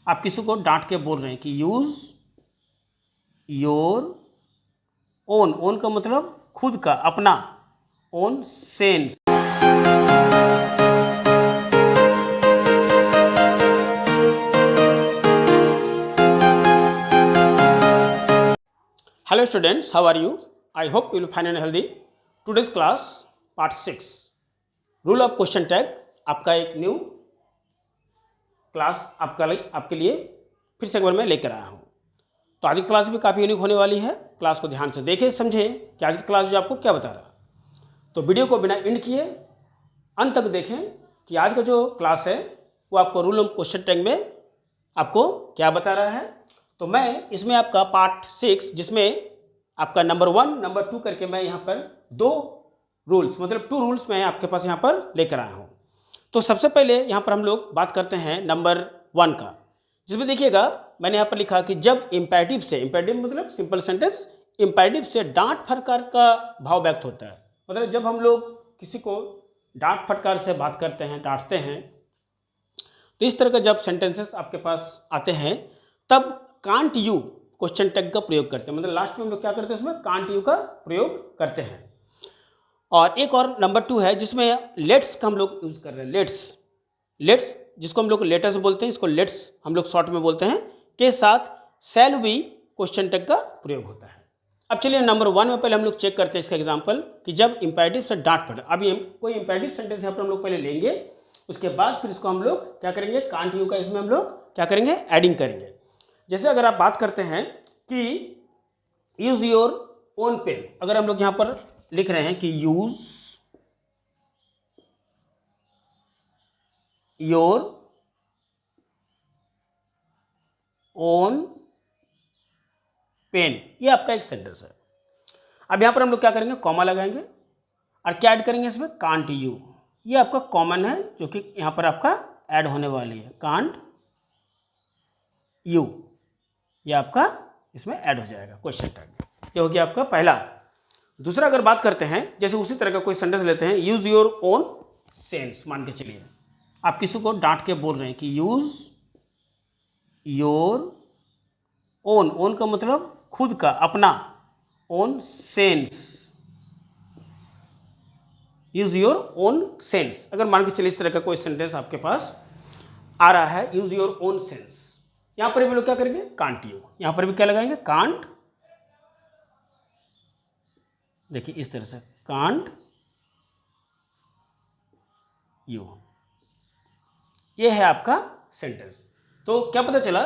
आप किसी को डांट के बोल रहे हैं कि यूज योर ओन, ओन का मतलब खुद का, अपना, own sense. Hello students, how are you? I hope you will find and healthy. Today's class part 6 rule of question tag, आपका एक न्यू क्लास आपके लिए फिर से एक बार मैं लेकर आया हूँ। तो आज की क्लास भी काफ़ी यूनिक होने वाली है। क्लास को ध्यान से देखें, समझें कि आज की क्लास जो आपको क्या बता रहा है। तो वीडियो को बिना एंड किए अंत तक देखें कि आज का जो क्लास है वो आपको रूल ऑफ क्वेश्चन टैग में आपको क्या बता रहा है। तो मैं इसमें आपका पार्ट 6, जिसमें आपका नंबर 1, नंबर 2 करके मैं यहाँ पर 2 रूल्स, मतलब 2 रूल्स मैं आपके पास यहाँ पर लेकर आया हूँ। तो सबसे पहले यहाँ पर हम लोग बात करते हैं नंबर 1 का, जिसमें देखिएगा मैंने यहाँ पर लिखा कि जब इम्पेरेटिव से, इम्पेरेटिव मतलब सिंपल सेंटेंस, इम्पेरेटिव से डांट फटकार का भाव व्यक्त होता है। मतलब जब हम लोग किसी को डांट फटकार से बात करते हैं, डांटते हैं, तो इस तरह का जब सेंटेंसेस आपके पास आते हैं तब कांट यू क्वेश्चन टैग का प्रयोग करते हैं। मतलब लास्ट में हम लोग क्या करते हैं, उसमें कांट यू का प्रयोग करते हैं। और एक और नंबर 2 है जिसमें लेट्स का हम लोग यूज कर रहे हैं। लेट्स जिसको हम लोग लेटर्स बोलते हैं, इसको लेट्स हम लोग शॉर्ट में बोलते हैं, के साथ शैल बी क्वेश्चन टैग का प्रयोग होता है। अब चलिए नंबर 1 में पहले हम लोग चेक करते हैं इसका एग्जाम्पल कि जब इंपेरेटिव से डांट पड़े। अभी हम कोई इंपेरेटिव सेंटेंस यहाँ पर हम लोग पहले लेंगे, उसके बाद फिर इसको हम लोग क्या करेंगे, कांट यू का इसमें हम लोग क्या करेंगे, एडिंग करेंगे। जैसे अगर आप बात करते हैं कि यूज योर ओन पेन, अगर हम लोग यहां पर लिख रहे हैं कि यूज योर ओन पेन, ये आपका एक सेंटेंस है। अब यहां पर हम लोग क्या करेंगे, कॉमा लगाएंगे और क्या ऐड करेंगे इसमें, कांट यू। ये आपका कॉमन है जो कि यहां पर आपका ऐड होने वाली है, कांट यू, ये आपका इसमें ऐड हो जाएगा क्वेश्चन टैग। ये हो गया आपका पहला। दूसरा अगर बात करते हैं, जैसे उसी तरह का कोई सेंटेंस लेते हैं, यूज योर ओन सेंस। मान के चलिए आप किसी को डांट के बोल रहे हैं कि यूज योर ओन, ओन का मतलब खुद का, अपना, own sense, use your own sense. अगर मान के चलिए इस तरह का कोई सेंटेंस आपके पास आ रहा है, यूज योर ओन सेंस, यहां पर भी लोग क्या करेंगे, कांट यू। यहां पर भी क्या लगाएंगे, कांट, देखिए इस तरह से कांट यू, ये है आपका सेंटेंस। तो क्या पता चला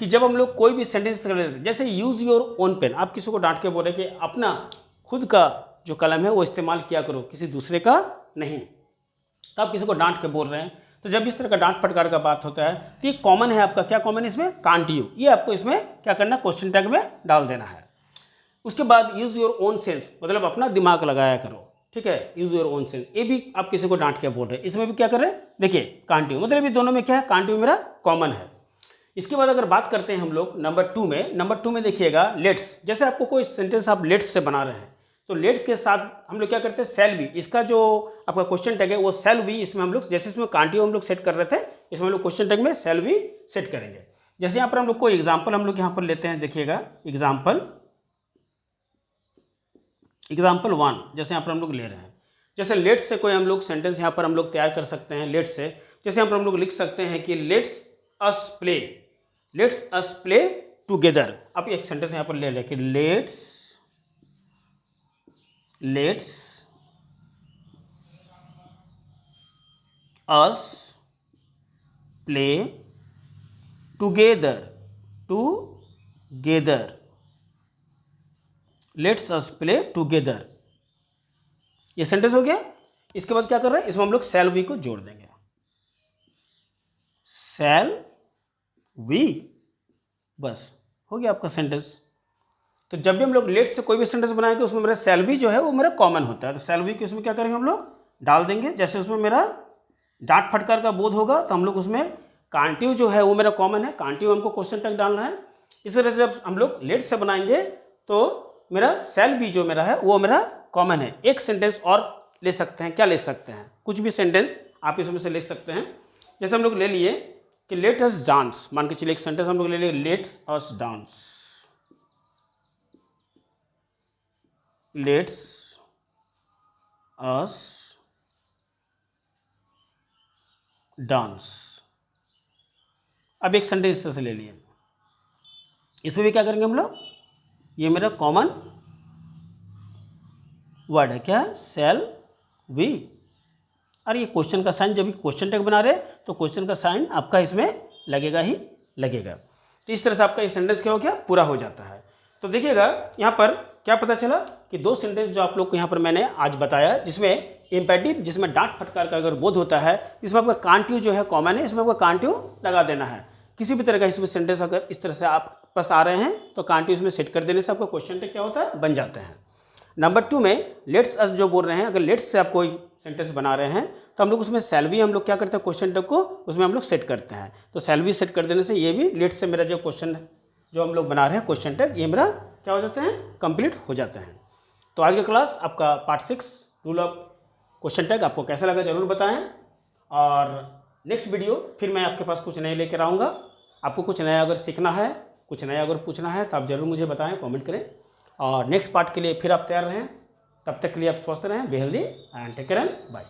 कि जब हम लोग कोई भी सेंटेंस कर लेते हैं, जैसे यूज योर ओन पेन, आप किसी को डांट के बोल रहे कि अपना खुद का जो कलम है वो इस्तेमाल किया करो, किसी दूसरे का नहीं। तो आप किसी को डांट के बोल रहे हैं, तो जब इस तरह का डांट फटकार का बात होता है तो ये कॉमन है आपका, क्या कॉमन है इसमें, कांट यू। ये आपको इसमें क्या करना, क्वेश्चन टैग में डाल देना है। उसके बाद यूज योर ओन सेंस, मतलब अपना दिमाग लगाया करो, ठीक है, यूज योर ओन सेंस। ये भी आप किसी को डांट के बोल रहे हैं, इसमें भी क्या कर रहे हैं, देखिए कांट यू, मतलब ये दोनों में क्या है, कांट यू मेरा कॉमन है। इसके बाद अगर बात करते हैं हम लोग नंबर 2 में, नंबर 2 में देखिएगा लेट्स। जैसे आपको कोई सेंटेंस आप लेट्स से बना रहे हैं, तो लेट्स के साथ हम लोग क्या करते हैं, शैल बी। इसका जो आपका क्वेश्चन टैग है वो शैल बी, इसमें हम लोग जैसे इसमें कांट यू हम लोग सेट कर रहे थे, इसमें हम लोग क्वेश्चन टैग में शैल बी सेट करेंगे। जैसे यहाँ पर हम लोग कोई एग्जाम्पल हम लोग यहाँ पर लेते हैं, देखिएगा एग्जाम्पल 1, जैसे यहाँ पर हम लोग ले रहे हैं। जैसे लेट्स से कोई हम लोग सेंटेंस यहाँ पर हम लोग तैयार कर सकते हैं। लेट्स से जैसे यहाँ पर हम लोग लिख सकते हैं कि लेट्स अस प्ले टुगेदर। आप एक सेंटेंस यहाँ पर ले लें कि let's us play together, let's us play together, ये सेंटेंस हो गया। इसके बाद क्या कर रहे हैं, इसमें हम लोग शैल वी को जोड़ देंगे, शैल वी, बस हो गया आपका सेंटेंस। तो जब भी हम लोग लेट्स से कोई भी सेंटेंस बनाएंगे उसमें मेरा शैल वी जो है वो मेरा कॉमन होता है, तो शैल वी को इसमें क्या करेंगे, हम लोग डाल देंगे। जैसे उसमें मेरा डांट फटकार का बोध होगा तो हम लोग उसमें कांट यू जो है वो मेरा कॉमन है, कांट यू हमको क्वेश्चन टैग डालना है। इस तरह से जब हम लोग लेट्स से बनाएंगे तो मेरा शैल बी जो मेरा है वो मेरा कॉमन है। एक सेंटेंस और ले सकते हैं, क्या ले सकते हैं, कुछ भी सेंटेंस आप इसमें से ले सकते हैं। जैसे हम लोग ले लिए कि लेट अस डांस, मान के चलिए एक सेंटेंस हम लोग ले लेंगे, let's us dance, let's us dance. अब एक सेंटेंस इस तरह से ले लिए, इसमें भी क्या करेंगे हम लोग, ये मेरा कॉमन वर्ड है, क्या है, शैल वी। और ये क्वेश्चन का साइन, जब क्वेश्चन टैग बना रहे तो क्वेश्चन का साइन आपका इसमें लगेगा ही लगेगा। तो इस तरह से आपका ये सेंटेंस क्या हो गया, पूरा हो जाता है। तो देखिएगा यहाँ पर क्या पता चला कि दो सेंटेंस जो आप लोग को यहाँ पर मैंने आज बताया, जिसमें इम्पेटिव, जिसमें डांट फटकार का अगर बोध होता है, इसमें आपका कांट यू जो है कॉमन है, इसमें आपका कांट यू लगा देना है। किसी भी तरह का इसमें सेंटेंस अगर इस तरह से आप पास आ रहे हैं तो कांट यू इसमें सेट कर देने से आपका क्वेश्चन टैग क्या होता है, बन जाते हैं। नंबर 2 में लेट्स अस जो बोल रहे हैं, अगर लेट्स से आप कोई सेंटेंस बना रहे हैं तो हम लोग उसमें शैल भी हम लोग क्या करते हैं, क्वेश्चन टैग को उसमें हम लोग सेट करते हैं। तो शैल भी सेट कर देने से ये भी लेट्स से मेरा जो क्वेश्चन जो हम लोग बना रहे हैं क्वेश्चन टैग, ये मेरा क्या हो जाते हैं, कंप्लीट हो जाते हैं। तो आज का क्लास आपका part 6 rule of question tag आपको कैसा लगा जरूर बताएं। और नेक्स्ट वीडियो फिर मैं आपके पास कुछ नए लेकर आऊँगा। आपको कुछ नया अगर सीखना है, कुछ नया अगर पूछना है तो आप ज़रूर मुझे बताएं, कमेंट करें। और नेक्स्ट पार्ट के लिए फिर आप तैयार रहें। तब तक के लिए आप स्वस्थ रहें, be healthy and take care and bye.